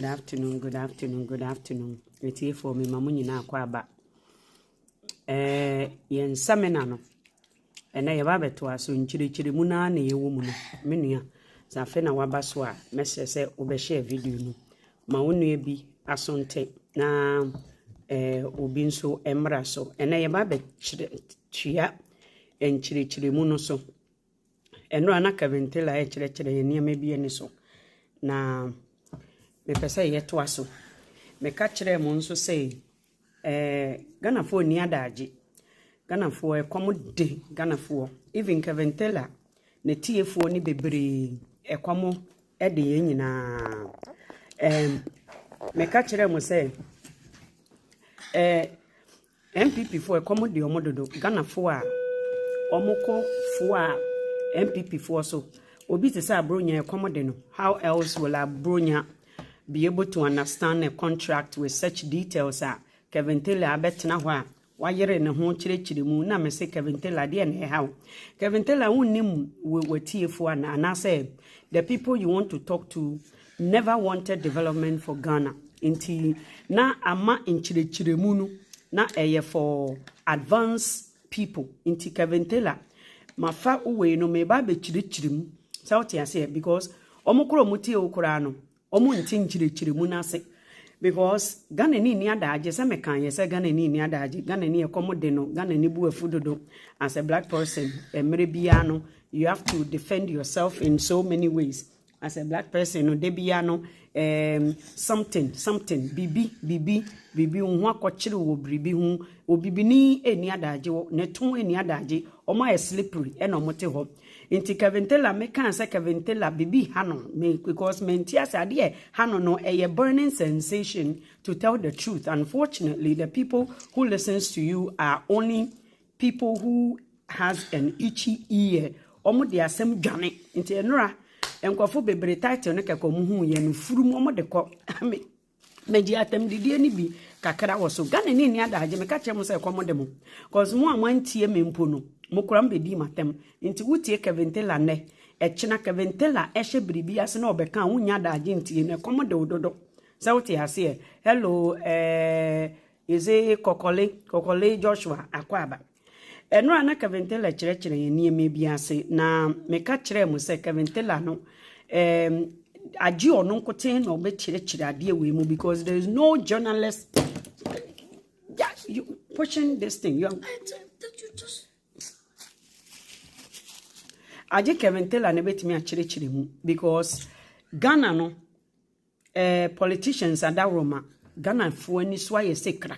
afternoon. It's here for me, Mamuni na kwaba. Yen seminar no. Na yaba to aso nchiri muna na yewo mu no. Menua. Sa fe na waba so a message say obehye video no. Ma wonu bi asonte na obi nso emra so. Na yaba be chia nchiri mu no so. Eno anaka ventela chire niam bi eni so. Na me pesa yeto aso me ka kire mo nso say Ghana fo ni adaje Ghana fo ekomude Ghana fo even Keventela ne tiefo ni bebre ekomo ede ye nyina me ka kire mo say MPP fo ekomude omododo Ghana fo a omoko fo a MPP fo so obi te say abronya ekomude no how else will abronya be able to understand a contract with such details Kevin Taylor abetna ho a wayere ne ho chire mu na me say Kevin Taylor de na how Kevin Taylor wonnim wetiefo na say the people you want to talk to never wanted development for Ghana inti na ama chire mu no na eye for advanced people inti Kevin Taylor mafa uwe no me ba be chire mu sauti ase because omukro mutie okura no omu ntinchire mu na se because Ghana ni adaje se mekan ye se Ghana ni adaje Ghana ni ekomode no Ghana ni bu afudodo as a black person emre bia no you have to defend yourself in so many ways as a black person no de bia no something bibi unhu akochire wo bribi hu obibi ni eni adaje wo ne ton eni adaje omo a slippery e no mote ho inti Keventela me kan say Keventela bibi hano me because menti asade hano no a burning sensation to tell the truth. Unfortunately, the people who listens to you are only people who has an itchy ear. Omo de asem dwane inti enura enkofo bebre title ne kekomu hu ye no furu omo de ko me di atem didie ni bi kakra wo so Ghana ni adaje me ka chem say komode mo cause mo amantie me mpo no mokura mbedi matem nti wutie Keventela ne echina Keventela ehye bribi ase na obeka wunya daje ntie ne komode ododo sauti ase hello eze kokole Joshua akwaba eno ana Keventela kire ye nieme bi ase na meka kire mu se Keventela no aji ono nkote na obe kire ade we mu because there is no journalist you pushing this thing you just aje Keventela ne betimi a kire mu because Ghana no politicians ada Roma Ghana fo ani so aye se kra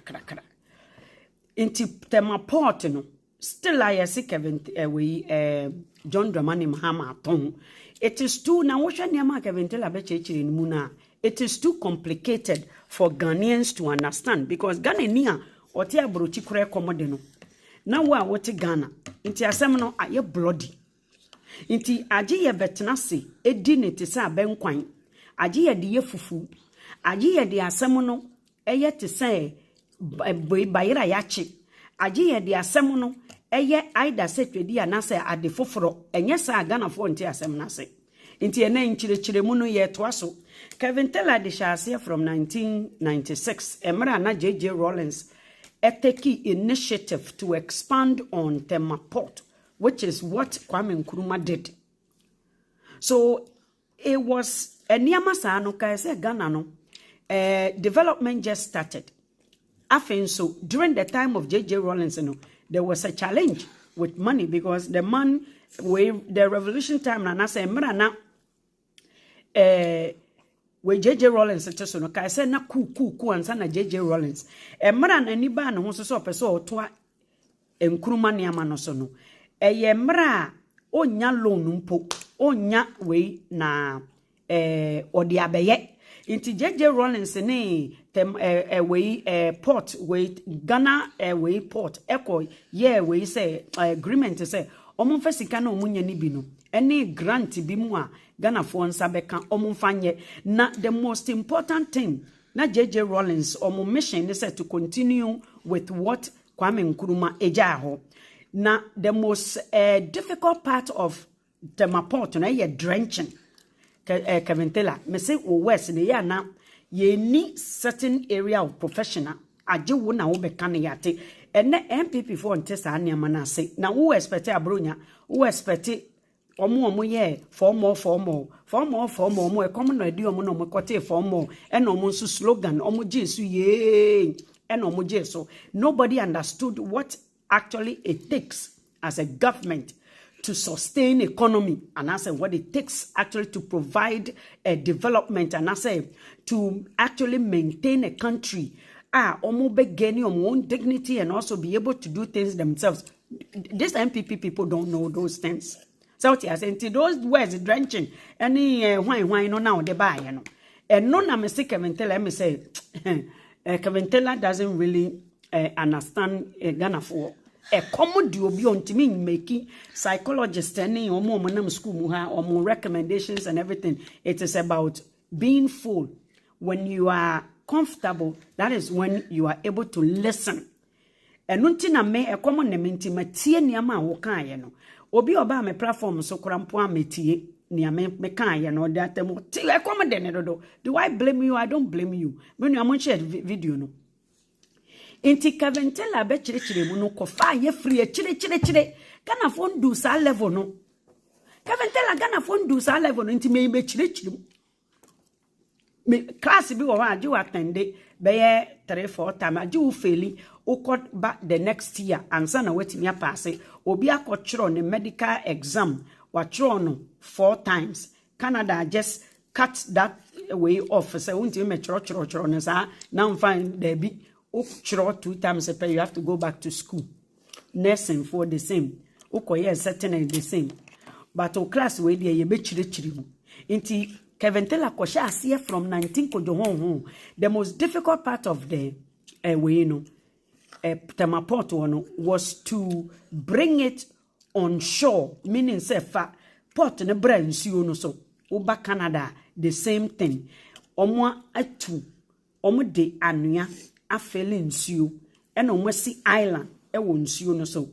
inti Tema Port no still aye se John Dramani Mahama aton it is too na wo hwe niam Keventela be kire mu na it is too complicated for Ghanaians to understand because Ghana ni a oti abrochi kure komode no na wo a wote Ghana inti asem no aye bloody inti aje ye betena se edi ne te se abenkwan aje ye de ye fufu aje ye de asem no eye te se bayira yachi aje ye de asem no eye aida se twedi anase ade foforo enye sa Ghana fo nti asem na se inti ena nchire mu no ye to aso Keventela de shase from 1996 emra na JJ Rollins eteki initiative to expand on Tema Port, which is what Kwame Nkrumah did. So it was a niyama no ka say Ghana no development just started. After so during the time of JJ Rollins there was a challenge with money because the man the revolution time na say mra na we JJ Rollins so no ka say na ku ansa na JJ Rollins mra na ni ba na ho so person oto Nkrumah niyama no so no eye mra onya loan mpo onya we na odi abeye inti JJ Rollins ne we port we Ghana we port eko ye we say agreement say omumfa sika na omunya ni bi no ene grant bi mu a Ghana fo nsa beka omumfa nye na the most important thing na JJ Rollins mission is to continue with what Kwame Nkrumah eja ho. Now, the most difficult part of Tema Port na ye drenching Keventela me say o west ne ya na ye ni certain area of professional aje wo na wo be kan yate ene MPP for nte sa ne amana se na wo expect abronya wo expect omo ye for more e come no edi omo no mo kote for more e no mo nso slogan omo jesu ye e no mo jesu. Nobody understood what actually it takes as a government to sustain economy, and I say what it takes actually to provide a development, and I say to actually maintain a country. Omo be gaining own dignity and also be able to do things themselves. These MPP people don't know those things. So what I say, those words drenching any wine no now they buy, you know. And no na me say Kevintela, me say Kevintela doesn't really understand Ghana for. A common do be on to me making psychologists any or more school muha or more recommendations and everything. It is about being full. When you are comfortable, that is when you are able to listen. And nuntina me a common name intimate niama woka yeno. Obi oba me platform so krampo ametie niame me kan yeno that mo ti e common den do I blame you? I don't blame you. When you am share video no. Inti Kevintela be chire mu no kofa ye free chire Ghana phone do sa level no Kevintela Ghana phone do sa level no inti me be chire me class bi wo aju attend be ye 3-4 time aju faili ukot back the next year ansa na wetimi apase obi akochiro ne medical exam wa chiro no 4 times. Canada just cut that way off say unti me chiro no sa now find there be 2 times a year, you have to go back to school. Nursing for the same. Ukoye certain the same. But o class we dey ye be chire mu. Inti Kevintela kosha asie from 19 kojo hon. The most difficult part of the way Tema Port was to bring it on shore, meaning say fa port ne bra nsuo no so. Uba Canada the same thing. Omo atu omo de anua afeli nsuo ena omwesi island ewo nsuo no so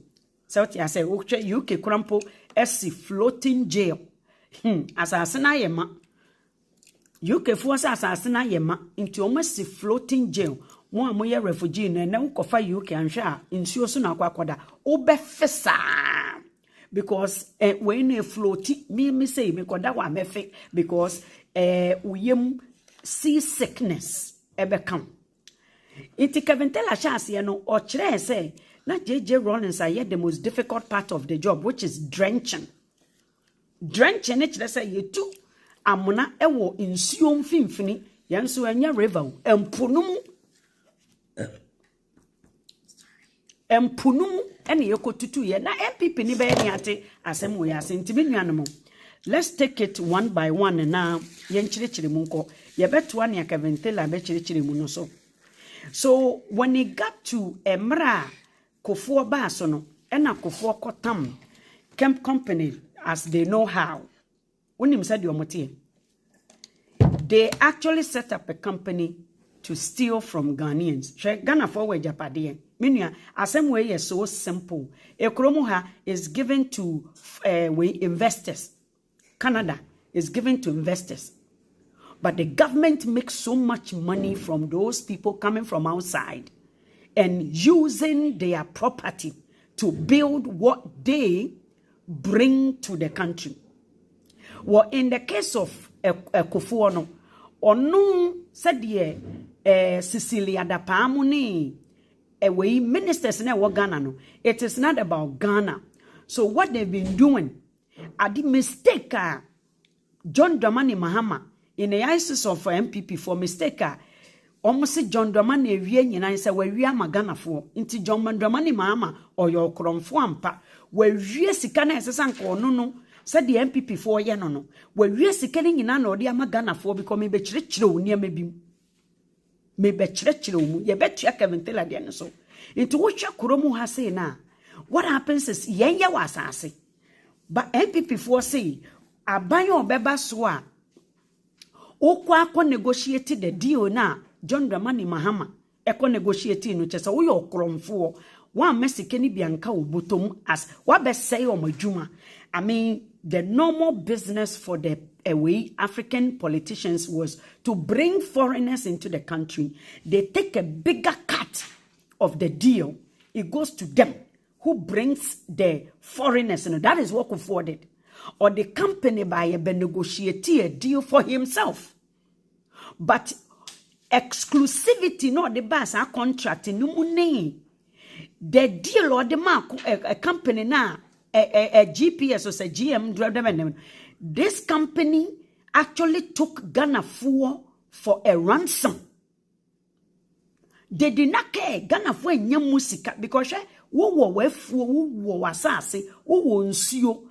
what I say UK krampo esi floating jail asase na yema UK fo asase na yema nti omwesi floating jail mo amoye refugee na ukofa UK anhwe a nsuo so na akwakoda obefesa because when e floati me say me koda wa mefe because uyem sea sickness ebekam. Iti Kevintela chance no or chere say na JJ Rollins are the most difficult part of the job, which is drenching. Drenching it say you too amuna ewo nsuo mfimfini yanso anya river empunum ene yekotutu ye na MPP ni be ni ate asem we ase ntimi nuanom. Let's take it one by one na yenchirechire mu nko ye beto ane Kevintela be chirechire mu no so. So when it got to Emra Kofuo Basono, ena Kofuo Kotam Camp Company, as they know how, unim said yomotie, they actually set up a company to steal from Ghanaians. Ghana forward Japadian. Minya, asem way is so simple. Ekromuha is given to investors. Canada is given to investors. But the government makes so much money from those people coming from outside and using their property to build what they bring to the country. Well, in the case of Kofuo, ono said Cecilia da Pamuni, we ministers na Ghana no. It is not about Ghana. So what they've been doing, at the mistake, John Dramani Mahama. In the eyes of MPP for mistake, almost John Dramani Vian and say, where we are Magana for, into John Dramani Mama or your Cromfampa, where we are Sikana as a sanko, no, said the MPP for Yanono, where we are sickening in an or dear Magana for becoming betrayal near maybe betrayal, ye bet you can tell again so. Into what your Kuromu has say now. What happens is Yaya was assay. But MPP for say, a bayo beba swa. Okwa negotiated the deal na John Dramani Mahama negotiate no chesa wo yo kromfo one Mexican bianka obotom as what best say o majuma. I mean the normal business for the African politicians was to bring foreigners into the country. They take a bigger cut of the deal. It goes to them who brings the foreigners. And that is what Kufuor did. Or the company buyer negotiate a deal for himself. But exclusivity, not the bus, our contract, no money. The deal or the mark, a company now, a GPS or a GM, this company actually took Ghana for a ransom. They did not care Ghana for a new music because wo wasase wo nsuo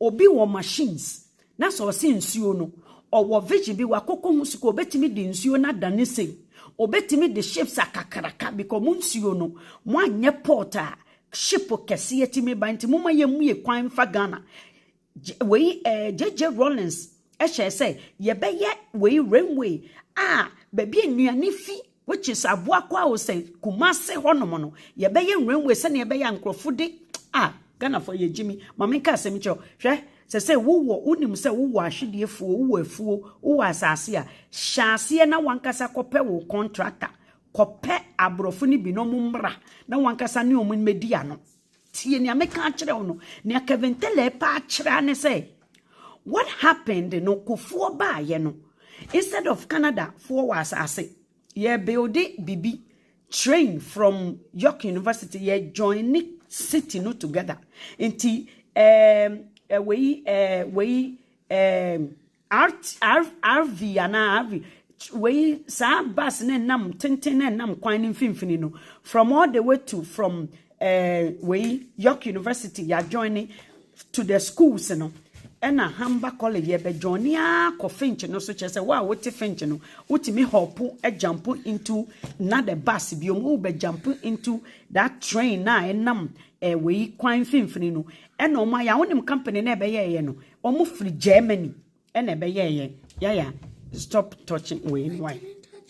obi wo machines na so se nsuo no owo vegi bi wakoko musiko obetimi de nsuo na dane sei obetimi de ships akakaraka because mu nsuo no mo anye port a ship kese yetimi banti mo mayemu ye kwan fa Ghana we JJ Rollins say yebeye we railway baby enuane fi which is aboakwa o say Kumase honomo no yebeye railway se na yebeye ankrofo de Ghana for ye Jimmy mameka asem cho hwe se wo unim se wo ahwedefuo wo afuo wo asase a hyase na wankasa kope wo contractor kope abrofo ni bi no mumbra na wankasa ne omun media no tie ni ameka akire wo no ne akaventele pa akire ne say what happened no Kufuor ba ye no instead of Canada for wasase ye build bibi train from York University ye join city no together inti RV ana RV we sa bus ne nam tenten ne nam kwan mfimfini no from all the way to from York University ya joining to the schools no ena Hamba College ye be joining ko finch no so chese wa wote finch no utimi hopu e jump into na the bus bi o be jump into that train na enam we kwan finfini no ena o ma ya wonim company na be ye no omo free Germany ena be ye ya stop touching why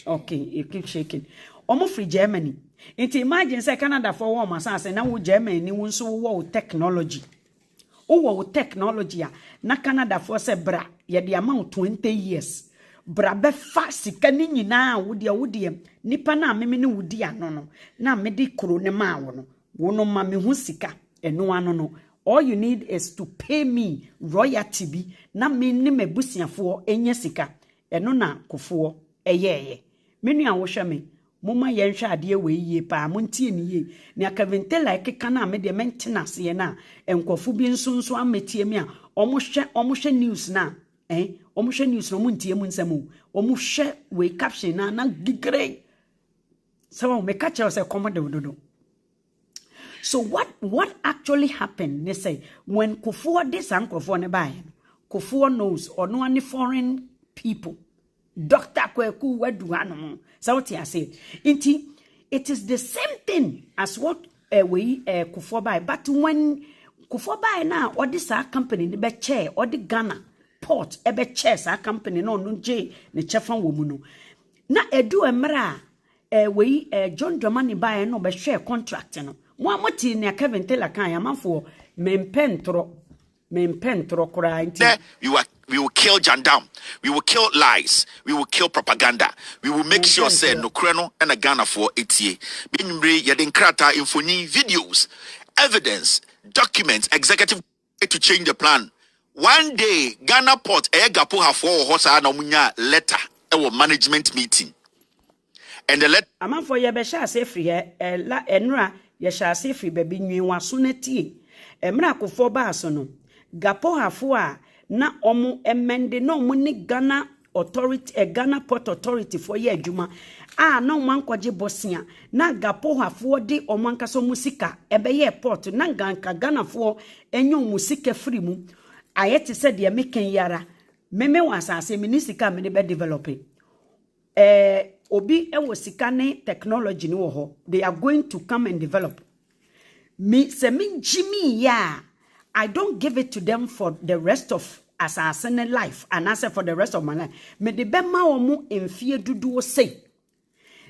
okay you keep shaking omo free Germany into imagine say Canada for one say na wo Germany ni wo so wo technology wo technology na Canada for say bra ye de amount 20 years bra be fa sika ni nyina wo de nipa na meme ne wudi ano no na me de kro ne ma wo no ma me hu sika eno ano no all you need is to pay me royalty bi na me ne mabusiafo enye sika eno na Kufuor eyeye me nua wo hwe me moma ye nhwe ade we yie pa montie ni yie ne akavente like kana me de maintenance ye na enkofo bi nsonso ametie me a omohwe news na omohwe news no montie mu nsam omohwe we caption na gigre so me catch us a commode. So what actually happened? They say when Kufuor this Kufuor ne buy, Kufuor knows or no any foreign people. Dr. Kweku Weduano. So what I said. It is the same thing as what Kufuor buy. But when Kufuor buy now, or this company the be chair or the Ghana port ebe chair sa company no J ne chefan womuno. Na edu emra John Dramani buy no be share contract no. Mwamoti ne Kevin Taylor kan yamanfo mempentro kura nti we will kill Jandam, we will kill lies, we will kill propaganda, we will make sure say no kreno and a Ghana for etie binmre yeden krata infoni videos evidence documents executive to change the plan. One day Ghana port gapo ha for hosa na munya letter e management meeting and the letter amanfo ye be sha se free la enra ye sha se free be bi nwen waso na tie emra Kufuor ba so no gapo hafo a na omo emende na omo ni Ghana authority Ghana port authority for ye adwuma na omo ankoje bosia na gapo hafo de omo ankaso musika ebe ye port na ganka Ghana fo enyo musika free mu ayete se de meken yara meme wasase minisika me de be develop obi ewo sika ne technology ni wo ho they are going to come and develop me se min Jimmy ya I don't give it to them for the rest of assassin life and I say for the rest of my life me de be ma omo emfie dudu say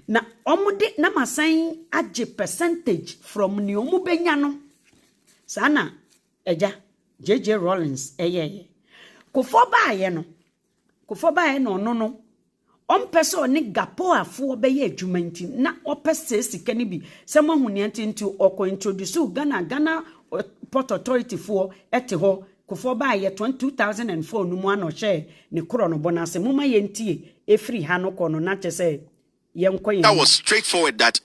na omo de na masan age percentage from ni omo benya no sana eja JJ Rollins eye kofo baaye no no ompese oni gapo afo beye adwuma nti na opese sika ni bi se mo huni nti oko introduce Ghana Port Authority for ete ho kofo baaye 2004 no mu ano hye ne kro no bonase muma yentie efri ha no kono na chese yenko that was straightforward that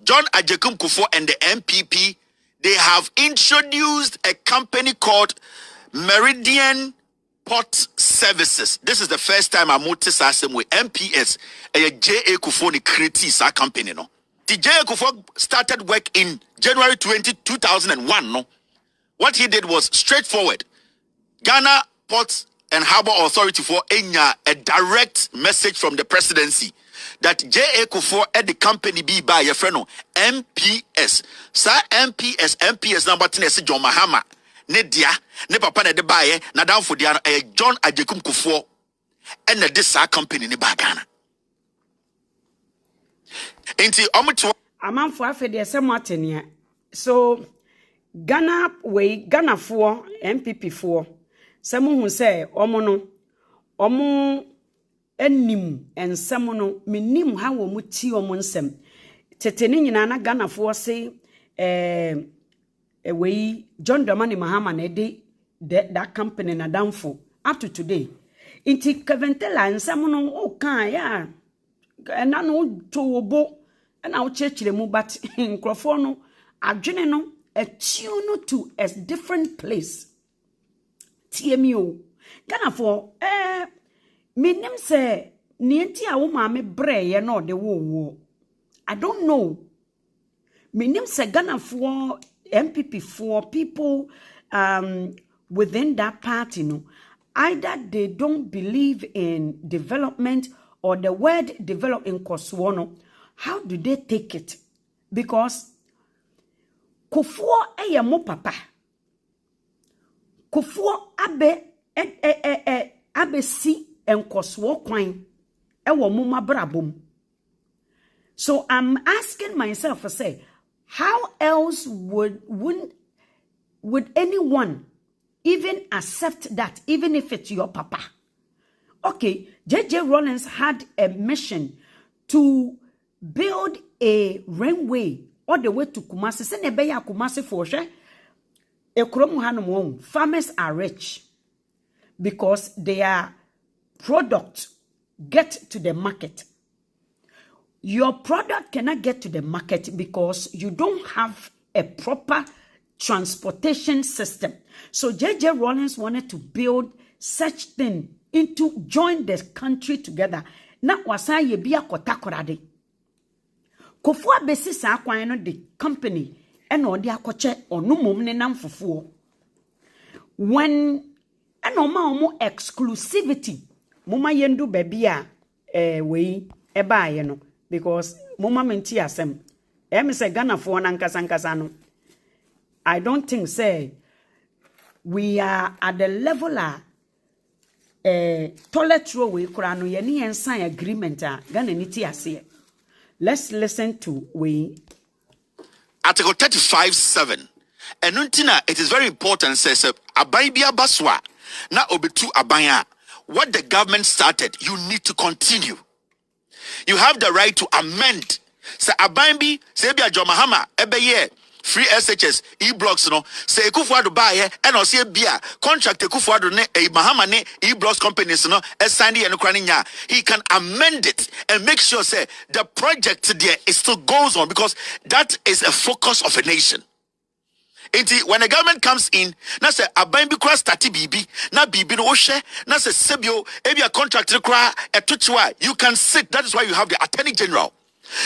John Ajekum Kufuor and the MPP, they have introduced a company called Meridian Port Services. This is the first time I noticed with MPS, a J.A. Kufuor created a company. No? The J.A. Kufuor started work in January 2001. No? What he did was straightforward. Ghana Ports and Harbour Authority for a direct message from the presidency that J.A. Kufuor at the company be by your friend MPS. Sir MPS number 10 is John Mahama. Ne dia, ne papa ne de baye, na down for dia John Ajekum Kufuor and this company ne bagana. Enti omuto amanfo afede esemotenia. So Ghana for MPP for semu hu se omo enim ensem no menim ha wo muti omo nsem tetene nyina na Ghana for say John Dramani Mahama na that company na downfall up to today inti Kaventela ensem no o kan ya na no to obo na o chechire mu but nkrofo no adwene no attune to a different place TMO Ghana for menim say nienti a wo maame breye na ode wo I don't know menim say Ghana for MPP for people within that party no either they don't believe in development or the word develop in Koswono. How do they take it? Because Kufuor eye mo papa Kufuor abe si enkoswo kwan ewo mo mabrabom. So I'm asking myself, I say, how else would anyone even accept that, even if it's your papa? Okay, JJ Rollins had a mission to build a railway all the way to Kumasi. Se nebeya Kumasi for sure. Farmers are rich because their product get to the market. Your product cannot get to the market because you don't have a proper transportation system. So JJ Rollins wanted to build such thing into join the country together. Na wasa ye bia kotakorade. Kufuor besi sa kwan no the company and odi akoche onu mom ne nam fufuo. When omo exclusivity mama yendu baby a we eba ye no because mama menti asem say Ghana for nankasa no I don't think say we are at the level toilet row we kura no ye ne sign agreement Ghana niti ase. Let's listen to we Article 35(7). And untina, it is very important, says Abaibia Baswa, na obetu abaya. What the government started, you need to continue. You have the right to amend. Say Abaimbi, say Bia Jomahama, ebeye, free SHS, e-blocks, no, say Kufuor buy and or say Bia, contract Kufuor ne a Mahama ne e-blocks companies, no, as Sandy and Ukrainian. He can amend it and make sure, say, the project there it still goes on because that is a focus of a nation. When a government comes in, na say Abaimbi kwa stati bibi, na bibi no oshe, na say sebio, ebi a contract require a tuchwa, you can sit. That is why you have the Attorney General.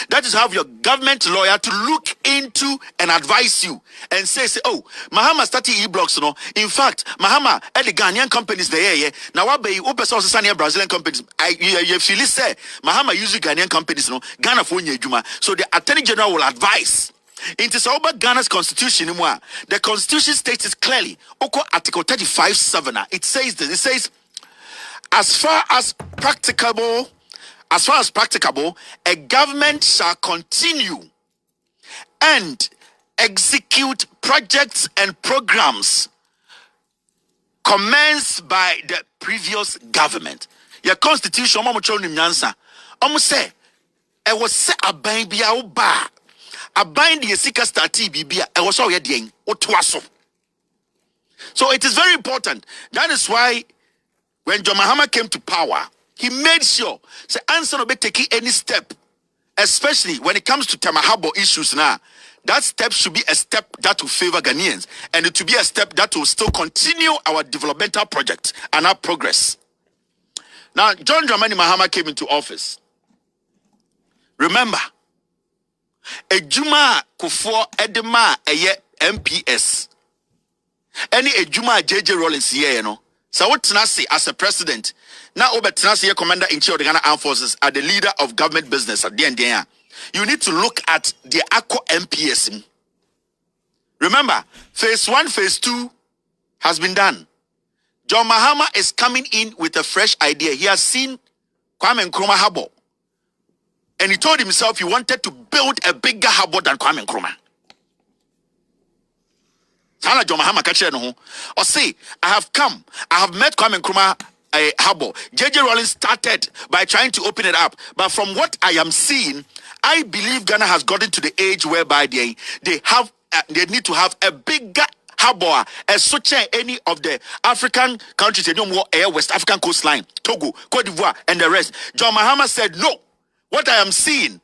That is how your government lawyer to look into and advise you and say, oh, Mahama started e-blocks, no. In fact, Mahama at the Ghanaian companies there, now what be open source Brazilian companies. You feel say Mahama using Ghanaian companies, no. Ghana for Juma. So the Attorney General will advise. In Ghana's constitution, the constitution states it clearly. Oko Article 35(7). It says this. It says, as far as practicable, a government shall continue and execute projects and programs commenced by the previous government. Your constitution, almost say, I was say a bind be our bar. A bind the seeker starty be I was all yet So it is very important. That is why when John Mahama came to power, he made sure say answer no be taking any step, especially when it comes to Tema issues now. That step should be a step that will favor Ghanaians, and it will be a step that will still continue our developmental project and our progress. Now, John Dramani Mahama came into office. Remember, Ejuma Kufuor Edema Eye MPS. Any Ejuma JJ Rawlings here, you know. So what Tenassi as a president, now Ober Tenassi Commander-in-Chief of the Ghana Armed Forces are the leader of government business at the end there. You need to look at the ACO MPS. Remember, phase 1, phase 2 has been done. John Mahama is coming in with a fresh idea. He has seen Kwame Nkrumah Harbour, and he told himself he wanted to build a bigger harbour than Kwame Nkrumah. Sana John Mahama catch no. Or say, I have met Kwame Nkrumah Harbour. JJ Rawlings started by trying to open it up, but from what I am seeing, I believe Ghana has gotten to the age whereby they need to have a bigger harbour as such as any of the African countries. They don't want air West African coastline, Togo, Cote d'Ivoire, and the rest. John Mahama said, no, what I am seeing.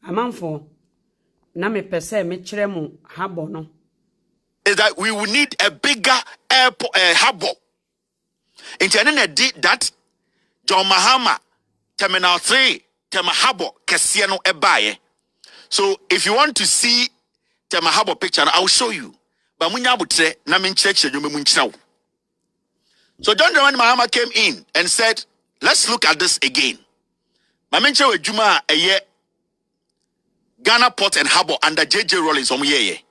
Amanfo, na me pese me kyerɛ mo harbour no. Is that we will need a bigger airport, harbour. In China, did that. John Mahama, Terminal 3, Tema Harbour, Kesiano Ebaye. So if you want to see Tema Harbour picture, I'll show you. But munyabutre na mincheche you munchau. So John Dramani Mahama came in and said, let's look at this again. Mamenche we Juma a year Ghana Port and Harbour under JJ Rawlings omuyeye.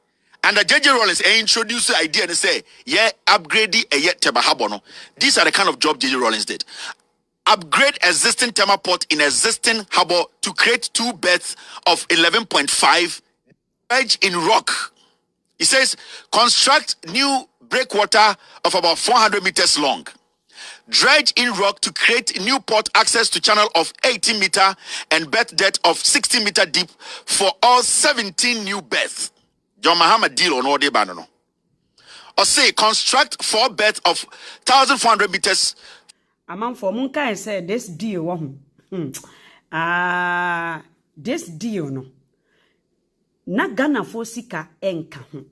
And the JJ Rawlings introduced the idea and say, yeah, upgrade a yet Tema Harbour. No. These are the kind of job JJ Rawlings did. Upgrade existing Tema Port in existing harbour to create 2 berths of 11.5 dredge in rock. He says, construct new breakwater of about 400 meters long. Dredge in rock to create new port access to channel of 80 meter and berth depth of 60 meter deep for all 17 new berths. John Mahama deal on all day banano. Or say construct 4 berths of 1,400 meters. Amanfo munka and say this deal this deal no. Na Ghana fo sika enka ho.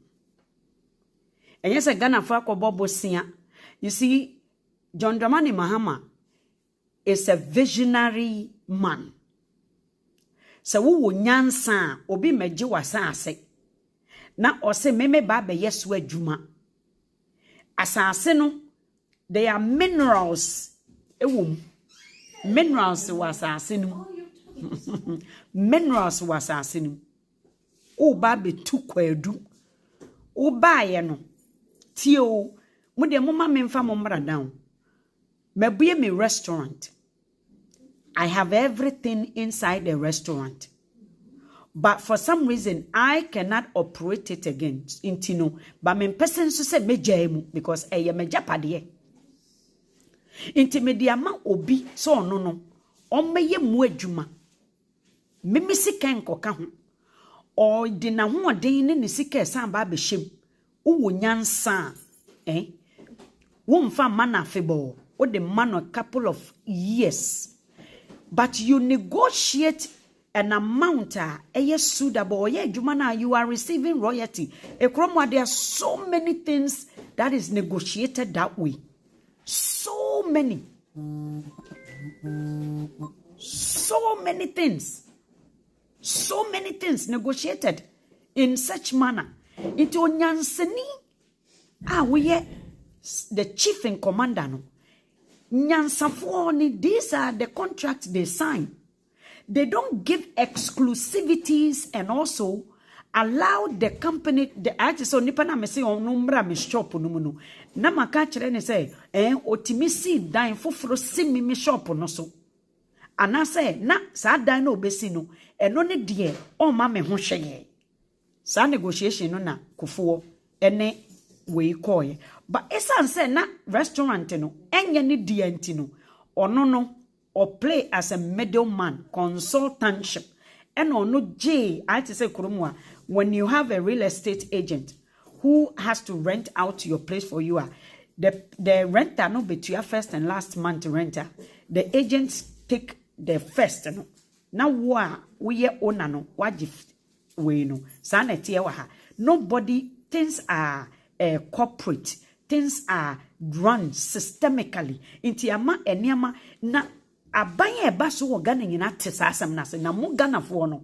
Enye se Ghana fo akobobo sia. You see, John Dramani Mahama is a visionary man. Se wo nyansa obi meje wasase. Na ose meme ba be yeso adwuma. Asase no, there are minerals. Minerals was assassinu. Minerals was assassinu. O baby too kwedu. O baye no. Tio. Mude mama memfa mombra down. Mebuye me restaurant. I have everything inside the restaurant. But for some reason, I cannot operate it again. Intino. But me person so say mejaimu because eye mejapade. Intimidiama obi so no omeye mu adwuma memisi kan koka ho o di na ho den ne sika san ba be hyem wo nyansa wo mfa mana febo o de man a couple of years but you negotiate an amount suitable adwuma na you are receiving royalty ekromo there are so many things that is negotiated that way. So many negotiated in such manner. Into Nyanseni, we are the chief and commander. No, Nyansafoni, these are the contracts they sign. They don't give exclusivities and also allow the company the artist so nipa na me say onumbra me shop no mu no na maka kire ne say otimisi dan foforo si me shop no so anase na saa dan na obesi no eno ne de o ma me ho hweye saa negotiation no na Kufuor ene we koye but esan say na restaurant no enye ne de anti no ono no or play as a middleman consultantship and ono J I to say kurumwa when you have a real estate agent who has to rent out your place for you the renter no between first and last month renter the agents take the first no now we owner no wajif we no sana tie wa ha nobody things are corporate things are run systemically inti ama eniama na abanye eba so wo Ghana nyina tesa asem na se na mo Ghana fo no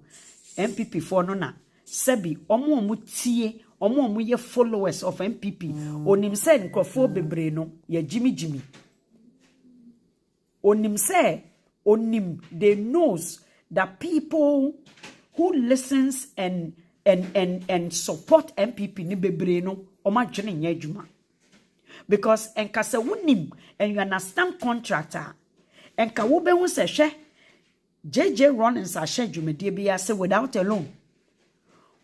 MPP fo no na sebi omo tie omo ye followers of MPP onim se nkrofo bebre no ya jimi onim se onim they knows that people who listens and support MPP ni bebre no oma dwene nya adwuma because enkasa wonim and you understand contractor enka wo be hu se hwe JJ Rawlings a hwe dwumedie bi ase without a loan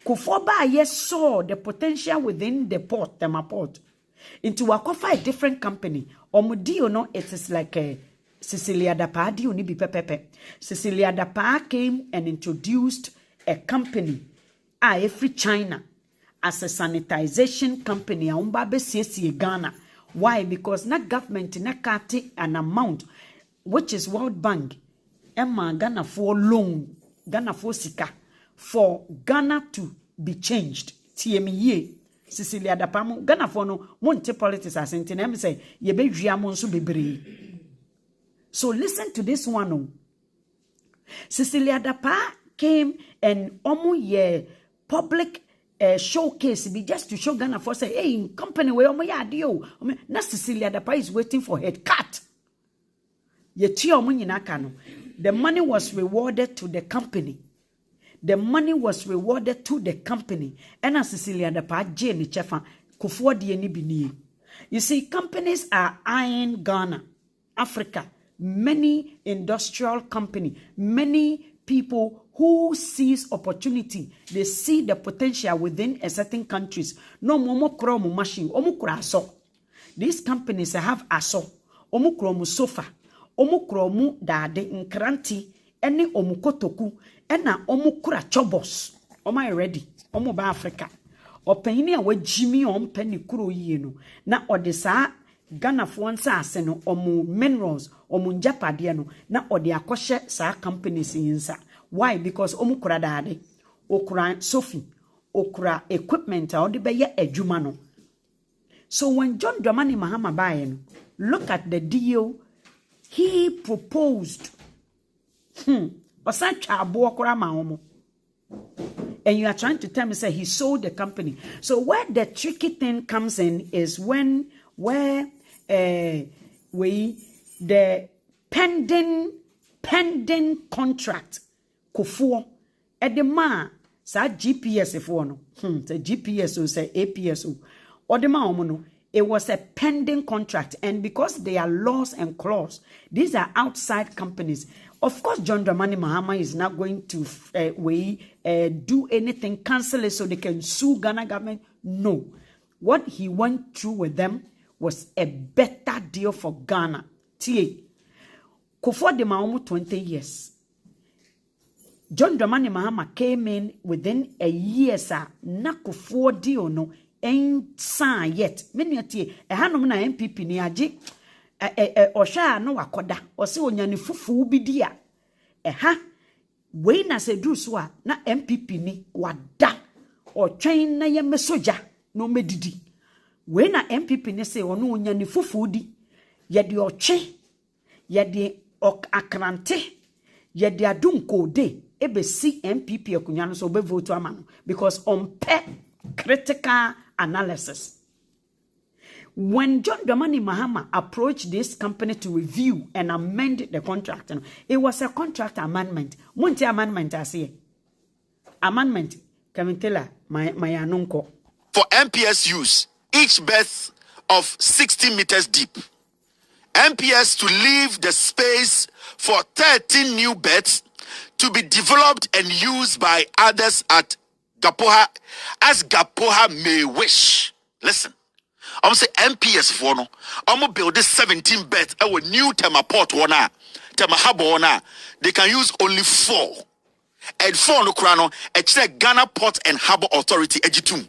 Kufuor ba yes saw the potential within the port Tema Port into wakofa a different company omudio no it is like a Cecilia Dapa dio ni bi pepepe Cecilia Dapa came and introduced a company free China as a sanitization company umba be siesie Ghana. Why? Because na government na kati an amount which is World Bank Emma Ghana for loan Ghana for sika for Ghana to be changed. TME Cecilia Dapamo Ghana for no monte politics as in say ye be dwia so bebre. So listen to this one. Oh. Cecilia Dapa came and ye public showcase be just to show Ghana for say hey company we adio na Cecilia Dapa is waiting for head cut. The money was rewarded to the company. The money was rewarded to the company. And as Cecilia Dapa Jane Chefa Kufuor di eni bini. You see, companies are eyeing Ghana, Africa, many industrial company, many people who sees opportunity, they see the potential within a certain countries. No momo kromo machine, omu kura aso. These companies have aso, omu kromo sofa, omu kromo dade nkranti, eni omu kotoku, ena omu kura chobos. Oma ready, omu ba Africa. Openi awe Jimmy penny kuro yeno. Na odesa Ghana fuansa aseno omu minerals, omu njapadiano, na odi akoshe sa companies yinsa. Why? Because omukura dade, okura Sophie, okura equipment or the beye ejumano. So when John Dramani Mahama Bayen, look at the deal he proposed. Osacha abuokura maomo. And you are trying to tell me say he sold the company. So where the tricky thing comes in is when the pending contract Kufuor edema sa GPS for no the GPS or say APS or the no it was a pending contract and because they are laws and clause these are outside companies. Of course John Dramani Mahama is not going to do anything, cancel it so they can sue Ghana government. No, what he went through with them was a better deal for Ghana. Kufuor de Maomo 20 years. John Dramani Mahama came in within a year, sir. Na Kufuor deal no ain't signed yet. Many a tea, a hanum na MPP ni aji, osha no wakoda, or si onyani fufu bidia. We na se druswa na MPP ni wada, or train na ye mesoja, no medidi. We na MPP ni se onu onyani fufu di, yedi oche, yedi ok akrante, yedi adunko de. Ebe si MPP okunyano so be vote amano because on critical analysis. When John Dramani Mahama approached this company to review and amend the contract, it was a contract amendment. Monte amendment asiye. Amendment Kamitela my anunko. For MPS use, each berth of 60 meters deep MPS to leave the space for 13 new beds to be developed and used by others at Gapoha as Gapoha may wish. Listen, I'm say MPS for no. I'm gonna build this 17 beds. Our new Tema Port one, Tema Harbor one. They can use only 4. And 4 no krano. It's Ghana Port and Harbor Authority. Ejitum.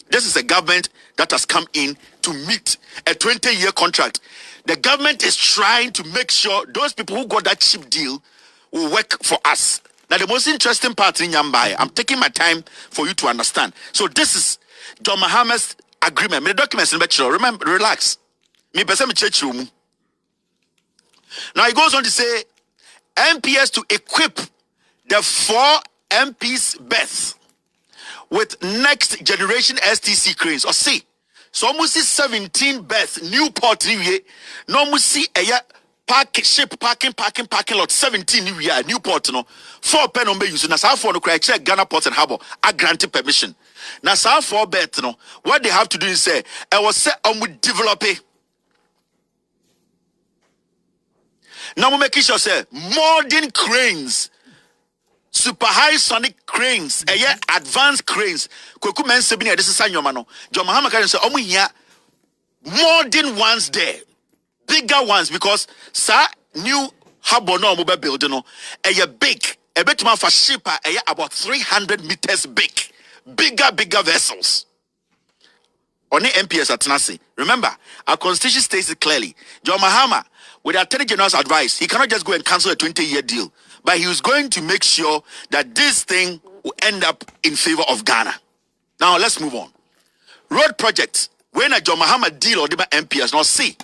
This is a government that has come in to meet a 20-year contract. The government is trying to make sure those people who got that cheap deal will work for us. Now, the most interesting part in Yambai, I'm taking my time for you to understand. So this is John Mahama's agreement. The documents in the remember, relax. Now, he goes on to say, MPS to equip the 4 MPs berths with next generation STC cranes. Or see, so almost 17 berths, new port new no almost see a ship parking lot 17 new port no 4 pen on be use na sa for no cry check Ghana Port and Harbor are granted permission. Now sa 4 berths no what they have to do is say I was say develop it. Now we make sure say modern cranes, super high sonic cranes, advanced cranes. Kweku men se bi na this is anyoma no. John Mahama can say omo hia modern ones there, bigger ones because sa new harbor no omo be build no. Big. A bit more for ship about 300 meters big. Bigger vessels. Only MPS at Tenassi. Remember, our constitution states it clearly. John Mahama, with the Attorney General's advice, he cannot just go and cancel a 20-year deal. But he was going to make sure that this thing will end up in favor of Ghana. Now, let's move on. Road projects. When a John Mahama deal or the MPS, now see.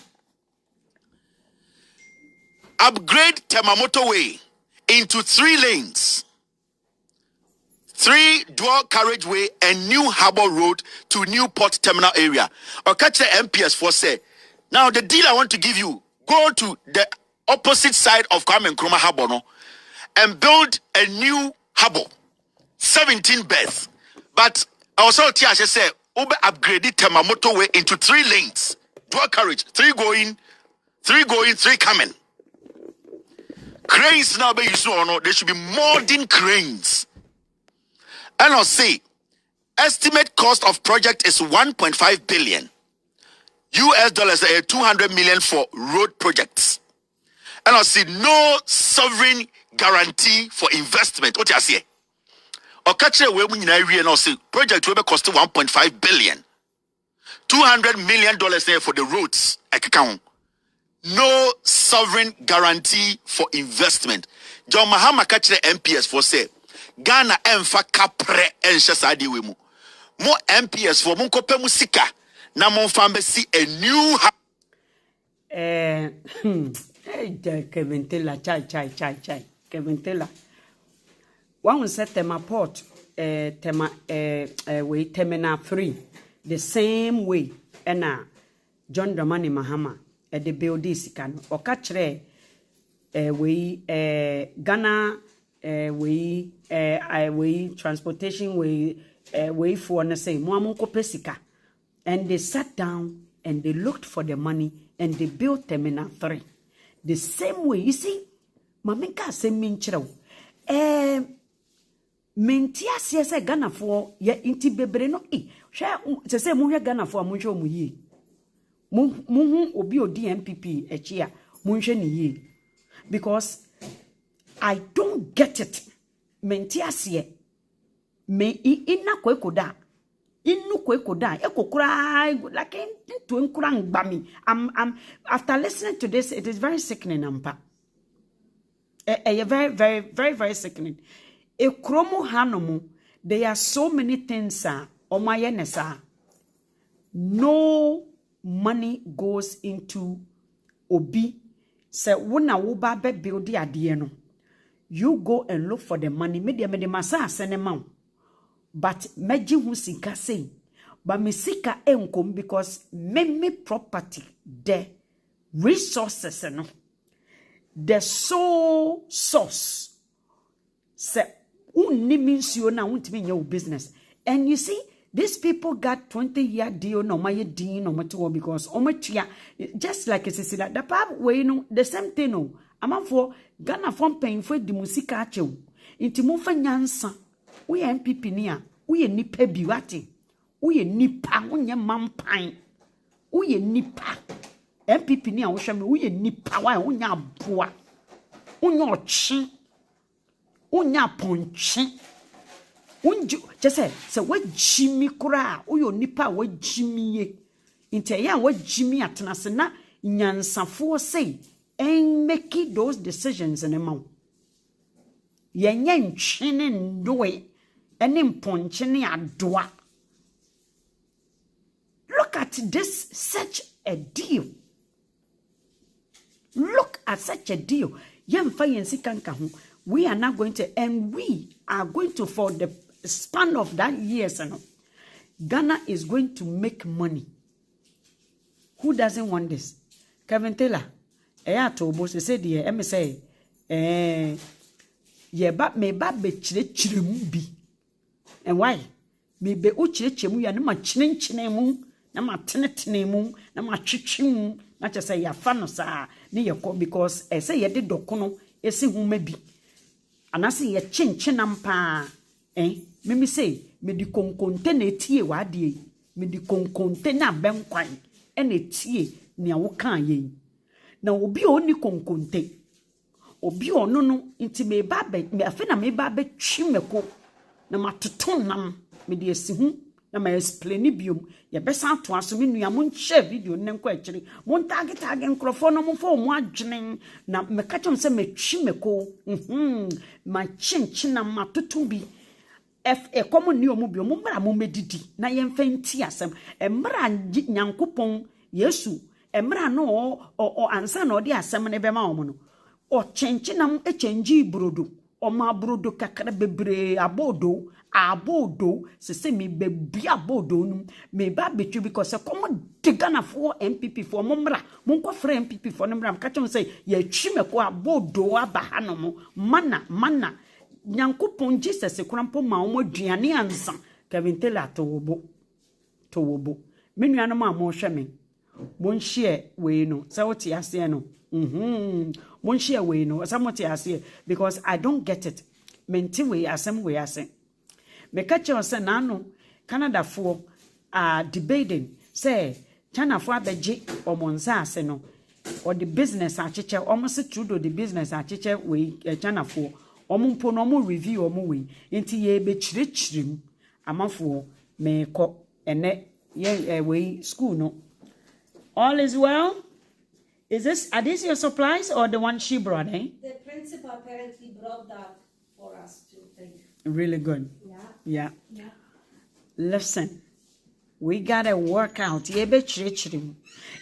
Upgrade Tema Motorway into 3 lanes. 3 dual carriageway and new harbor road to new port terminal area. Or catch the MPS for say. Now the deal I want to give you, go to the opposite side of Kwame Nkrumah Harbor no, and build a new harbor. 17 berths. But I also say, Uber upgraded Tema Motorway into 3 lanes. Dual carriage. 3 going, 3 coming. Cranes now be used or no, there should be modern cranes. And I'll say, estimate cost of project is 1.5 billion US dollars, 200 million for road projects. And I'll say, no sovereign guarantee for investment. What you say? Or catch a way when I'll say, project will cost 1.5 billion. $200 million there for the roads. Account. No sovereign guarantee for investment. John Mahama catch the MPS for say, Ghana emfa kapre enshasadi we mu. Mo MPS for mun kope musika na mon fambe si a new Kevintela chai Kevintela. One set Tema Port Tema way Terminal 3 the same way ena John Dramani Mahama the build this can or catch we Ghana we transportation we for na say Muamunko Pesika. And they sat down and they looked for the money and they built Terminal 3. The same way, you see, Maminka say minchero. Mentia say Ghana for ye inti bebre no share se say mu Ghana for munhwe mu yi. Mu obi odi MPP echia munhwe ni yi. Because I don't get it. Mentia say me ina kwekoda. Inu kwekoda ekokura like into enkurang bami. I'm after listening to this, it is very sickening, ampa. Very sickening. E kromo hanomu, there are so many things, omayenesa. No money goes into obi. Se wuna wuba be build adieno. You go and look for the money. Media masa sene mau. But meji hu sika say. But me sika enkom because me property the resources no. The sole source. Se unni means you na untimi your business. And you see, These people got 20-year deal no my dean no matter because just like it's the part where you know the same thing no. I'm for Ghana from paying for the music achew. Into Mufa Nyansa. We MPP near. We nipa biwati. We nipa unya mampine. We nipa. MPP near we nipa wa unya boa. Unya chin. Unya ponchin. Just say what Jimmy kura. Uyo nipa what Jimmy ye. Inte ya what Jimmy atanasena nyansa for say. And make those decisions in a month. Yen chinning do it, and in ponchini adwa. Look at this, such a deal. Look at such a deal. Yen fire and sikankahu. We are not going to, and we are going to, for the span of that years, Ghana is going to make money. Who doesn't want this? Kevin Taylor. To boss said ye me say ye ba me ba be chire mu bi and why me be o chire mu ya na ma chine mu na ma tene mu na ma twetwe mu na che say ya fa no sa ne ye ko because say ye de dokono esi hu ma bi anase ye chenam pa me say me di konkonte na etie wa de me di konkonte na benkwan e na etie ne wo kan ye. Na obi oni konkonte obi ono no nti me ba be me afa na me ba be twimeko na matoto nam me de asihu na ma explain biom ye be san to aso me nua mon share video ne nko akiri mon target nkrofo no mon fo mo adwenen na me ka chom se me twimeko ma chinchina matoto bi komo ni omu bi omu mra mo medidi na ye mfa nti asem mra nyankopon Yesu emra no o ansa na odi asem ne bema omo no o chenchenam echenji brodo o ma brodo kakra bebre abodo se me bebi abodo num me ba betwe because come de Ghana for MPP for momra monko frɛ MPP for no mra ka chon say ye twimeko abodo aba hanom mana nyankopon Jesus kurampo ma omo duane ansa Kevin Taylor to wobo me nuanom a mo hwɛ me mon share we no so what you say no mon share we no so what you say because I don't get it menti we asem we ase me catch you say na no Canada for debating say China for abeje omonsa ase no or the business acheche almost trudo the business acheche we China for omumpo no mo review omo we enti ye be chirichirim amafo me ko ene ye we school no. All is well? Are these your supplies or the one she brought, eh? The principal apparently brought that for us to take. Really good. Yeah. Listen, we gotta work out. Yebe chirichirim.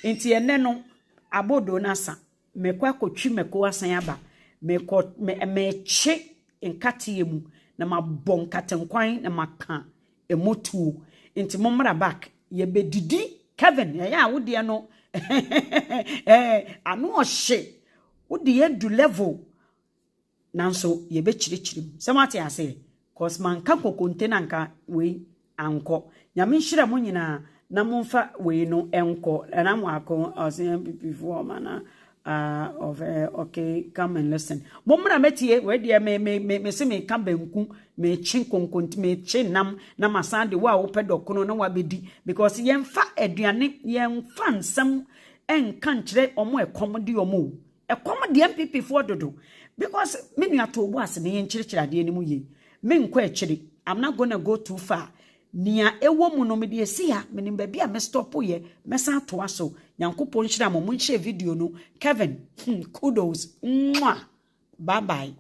Inti eneno abodo nasa. Mekwa kotwi meko asan aba. Me che nkate emu na mabon katenkwan na maka emotu. Inti momra back. Yebe didi Kevin, yeah, would you know? I know shit. Would the end do level? Now, so ye bet chim. Somebody I say, cause man kako containanka we anko. Yamishira munina, namunfa we no enko, and I'm wako as before mana. Okay, come and listen. Momra metie, where dear me see me come benku, me chin konkonti, me chin nam masandi wa open dokono na wabedi, because yen fa eduane, yen fan some en country or more comedy or more. A comedy MPP for do. Because many are to was in the church at the enemy ye. Men quetchly, I'm not gonna go too far. Nia e woman no me de sia me nim bia me stop ye me san to aso yankopon hira mo mun share video no Kevin kudos bye bye.